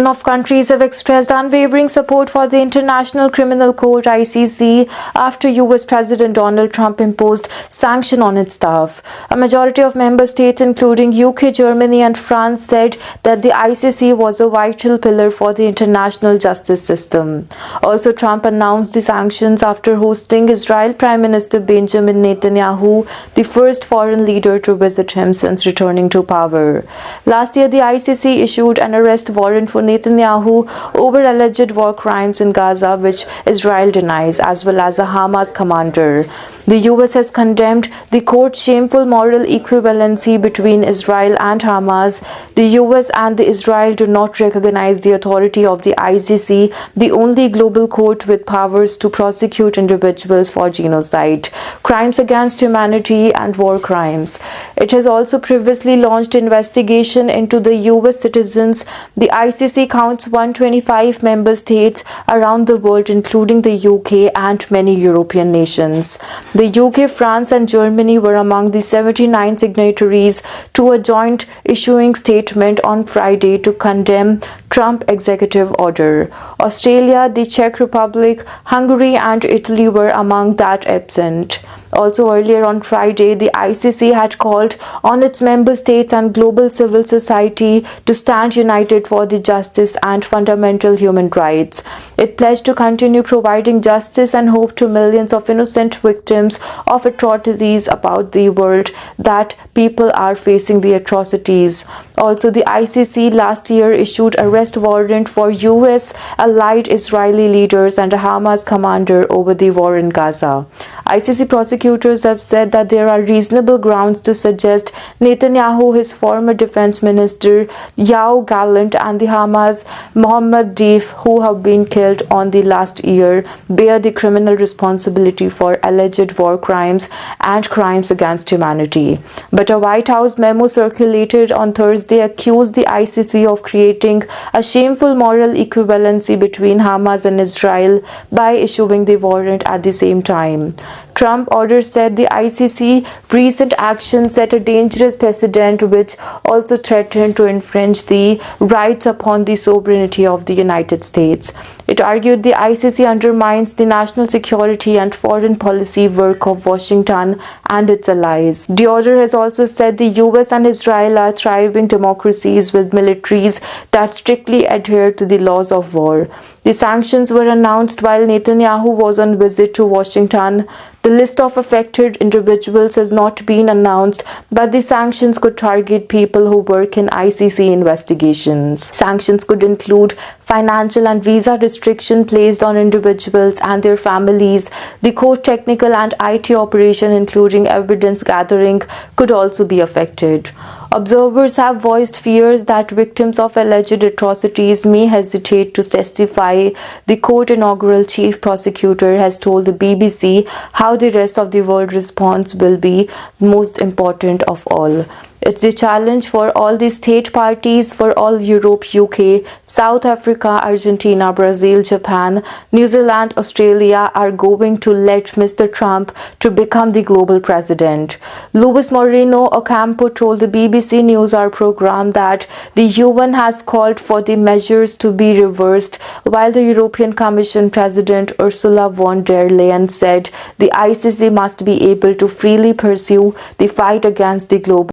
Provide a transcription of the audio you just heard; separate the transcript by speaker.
Speaker 1: Of countries have expressed unwavering support for the International Criminal Court (ICC) after US President Donald Trump imposed sanctions on its staff. A majority of member states, including UK, Germany, and France, said that the ICC was a vital pillar for the international justice system. Also, Trump announced the sanctions after hosting Israel Prime Minister Benjamin Netanyahu, the first foreign leader to visit him since returning to power. Last year, the ICC issued an arrest warrant for Netanyahu over alleged war crimes in Gaza, which Israel denies, as well as a Hamas commander. The US has condemned the court's shameful moral equivalency between Israel and Hamas. The US and Israel do not recognize the authority of the ICC, the only global court with powers to prosecute individuals for genocide, crimes against humanity, and war crimes. It has also previously launched investigation into the US citizens. The ICC counts 125 member states around the world, including the UK and many European nations. The UK, France, and Germany were among the 79 signatories to a joint issuing statement on Friday to condemn Trump executive order. Australia, the Czech Republic, Hungary, and Italy were among that absent. Also earlier on Friday, the ICC had called on its member states and global civil society to stand united for the justice and fundamental human rights. It pledged to continue providing justice and hope to millions of innocent victims of atrocities about the world that people are facing the atrocities. Also, the ICC last year issued arrest warrant for US allied Israeli leaders and a Hamas commander over the war in Gaza. ICC prosecutors have said that there are reasonable grounds to suggest Netanyahu, his former defense minister Yoav Gallant, and the Hamas Mohammed Deif, who have been killed on the last year, bear the criminal responsibility for alleged war crimes and crimes against humanity. But a White House memo circulated on Thursday accused the ICC of creating a shameful moral equivalency between Hamas and Israel by issuing the warrant at the same time. Trump order said the ICC recent actions set a dangerous precedent which also threatened to infringe the rights upon the sovereignty of the United States. It argued the ICC undermines the national security and foreign policy work of Washington and its allies. The order has also said the US and Israel are thriving democracies with militaries that strictly adhere to the laws of war. The sanctions were announced while Netanyahu was on visit to Washington. The list of affected individuals has not been announced, but the sanctions could target people who work in ICC investigations. Sanctions could include financial and visa restriction placed on individuals and their families. The court technical and IT operation, including evidence gathering, could also be affected. Observers have voiced fears that victims of alleged atrocities may hesitate to testify. The court inaugural chief prosecutor has told the BBC how the rest of the world response will be most important of all. It's the challenge for all the state parties, for all Europe, UK, South Africa, Argentina, Brazil, Japan, New Zealand, Australia are going to let Mr. Trump to become the global president. Luis Moreno Ocampo told the BBC News Hour program that the UN has called for the measures to be reversed, while the European Commission President Ursula von der Leyen said the ICC must be able to freely pursue the fight against the global